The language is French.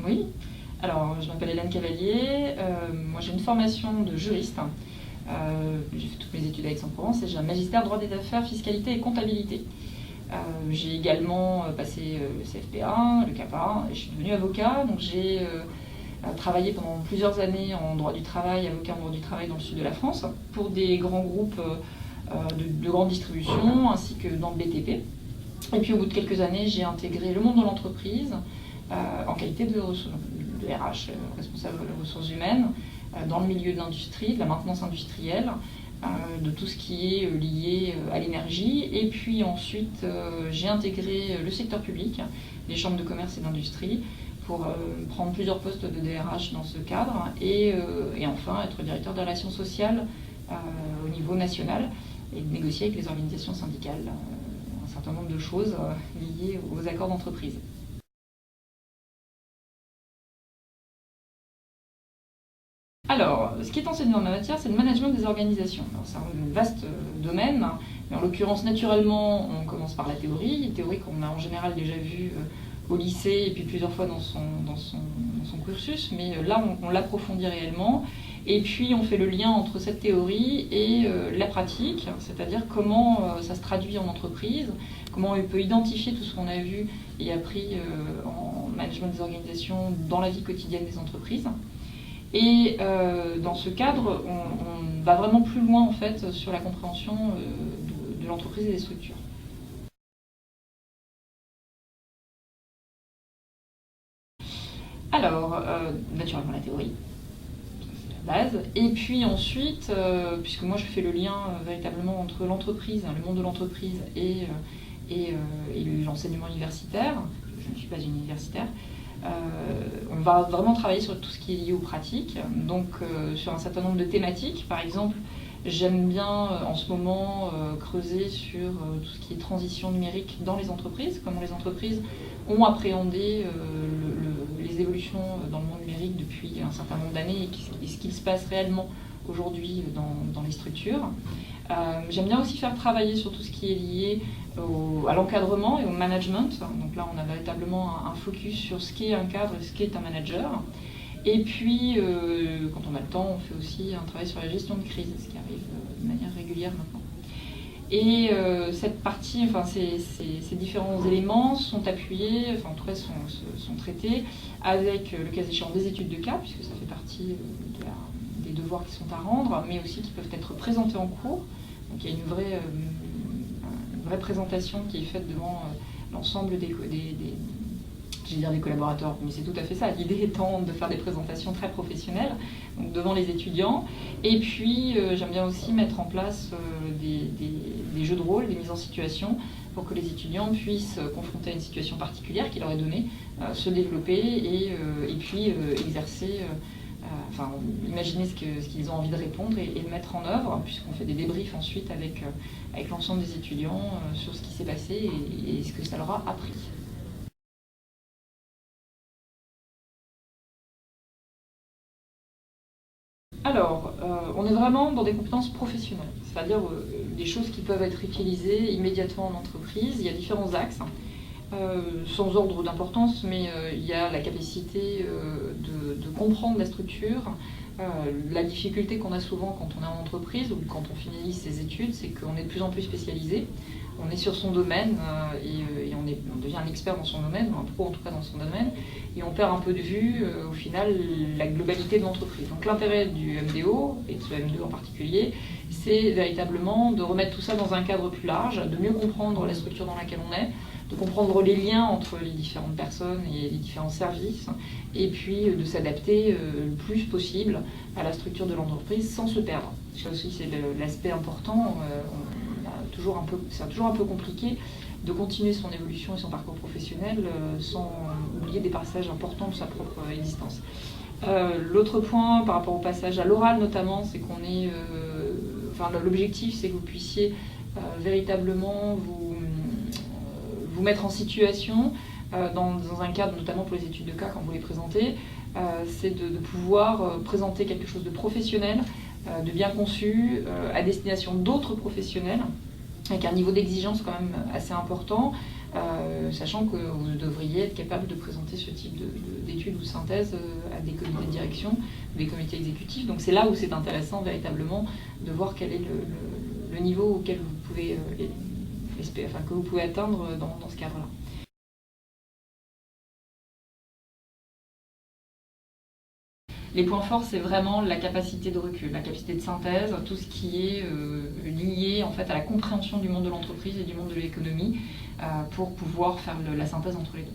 Oui, alors je m'appelle Hélène Cavalier, moi j'ai une formation de juriste, j'ai fait toutes mes études à Aix-en-Provence et j'ai un magistère droit des affaires, fiscalité et comptabilité. J'ai également passé le CFP1, le CAPA, et je suis devenue avocat, donc j'ai travaillé pendant plusieurs années en droit du travail, avocat en droit du travail dans le sud de la France, pour des grands groupes de grande distribution ainsi que dans le BTP. Et puis au bout de quelques années, j'ai intégré le monde de l'entreprise en qualité de RH, responsable des ressources humaines, dans le milieu de l'industrie, de la maintenance industrielle, de tout ce qui est lié à l'énergie. Et puis ensuite, j'ai intégré le secteur public, les chambres de commerce et d'industrie, pour prendre plusieurs postes de DRH dans ce cadre, et enfin être directeur des relations sociales au niveau national, et de négocier avec les organisations syndicales un certain nombre de choses liées aux accords d'entreprise. Alors, ce qui est enseigné dans ma matière, c'est le management des organisations. C'est un vaste domaine, mais en l'occurrence, naturellement, on commence par la théorie qu'on a en général déjà vue au lycée et puis plusieurs fois dans son cursus, mais là, on l'approfondit réellement. Et puis, on fait le lien entre cette théorie et la pratique, c'est-à-dire comment ça se traduit en entreprise, comment on peut identifier tout ce qu'on a vu et appris en management des organisations dans la vie quotidienne des entreprises. Et dans ce cadre, on va vraiment plus loin en fait sur la compréhension de l'entreprise et des structures. Alors, naturellement la théorie, c'est la base. Et puis ensuite, puisque moi je fais le lien véritablement entre l'entreprise, le monde de l'entreprise et l'enseignement universitaire, je ne suis pas universitaire, on va vraiment travailler sur tout ce qui est lié aux pratiques, donc sur un certain nombre de thématiques. Par exemple, j'aime bien en ce moment creuser sur tout ce qui est transition numérique dans les entreprises, comment les entreprises ont appréhendé les évolutions dans le monde numérique depuis un certain nombre d'années et ce qu'il se passe réellement aujourd'hui dans les structures. J'aime bien aussi faire travailler sur tout ce qui est lié à l'encadrement et au management. Donc là, on a véritablement un focus sur ce qu'est un cadre et ce qu'est un manager. Et puis, quand on a le temps, on fait aussi un travail sur la gestion de crise, ce qui arrive de manière régulière maintenant. Et cette partie, enfin, ces différents éléments sont appuyés, enfin, en tout cas sont traités avec le cas échéant des études de cas, puisque ça fait partie des devoirs qui sont à rendre, mais aussi qui peuvent être présentés en cours. Donc il y a une vraie présentation qui est faite devant l'ensemble des collaborateurs, mais c'est tout à fait ça. L'idée étant de faire des présentations très professionnelles, donc devant les étudiants. Et puis j'aime bien aussi mettre en place des jeux de rôle, des mises en situation, pour que les étudiants puissent confronter à une situation particulière qui leur est donnée, se développer et puis exercer. Enfin, imaginer ce qu'ils ont envie de répondre et le mettre en œuvre, puisqu'on fait des débriefs ensuite avec l'ensemble des étudiants sur ce qui s'est passé et ce que ça leur a appris. Alors, on est vraiment dans des compétences professionnelles, c'est-à-dire des choses qui peuvent être utilisées immédiatement en entreprise. Il y a différents axes. Sans ordre d'importance, mais il y a la capacité de comprendre la structure. La difficulté qu'on a souvent quand on est en entreprise ou quand on finit ses études, c'est qu'on est de plus en plus spécialisé. On est sur son domaine et on devient un expert dans son domaine, un pro en tout cas dans son domaine, et on perd un peu de vue au final la globalité de l'entreprise. Donc l'intérêt du MDO, et de ce M2 en particulier, c'est véritablement de remettre tout ça dans un cadre plus large, de mieux comprendre la structure dans laquelle on est, de comprendre les liens entre les différentes personnes et les différents services, et puis de s'adapter le plus possible à la structure de l'entreprise sans se perdre. Ça aussi, c'est l'aspect important. C'est toujours un peu compliqué de continuer son évolution et son parcours professionnel sans oublier des passages importants de sa propre existence. L'autre point, par rapport au passage à l'oral notamment, c'est qu'on est... l'objectif, c'est que vous puissiez véritablement vous mettre en situation dans un cadre, notamment pour les études de cas quand vous les présentez, c'est de pouvoir présenter quelque chose de professionnel, de bien conçu, à destination d'autres professionnels, avec un niveau d'exigence quand même assez important, sachant que vous devriez être capable de présenter ce type d'études ou de synthèse à des comités de direction ou des comités exécutifs. Donc c'est là où c'est intéressant véritablement de voir quel est le niveau auquel vous pouvez, que vous pouvez atteindre dans ce cadre-là. Les points forts, c'est vraiment la capacité de recul, la capacité de synthèse, tout ce qui est lié en fait à la compréhension du monde de l'entreprise et du monde de l'économie pour pouvoir faire la synthèse entre les deux.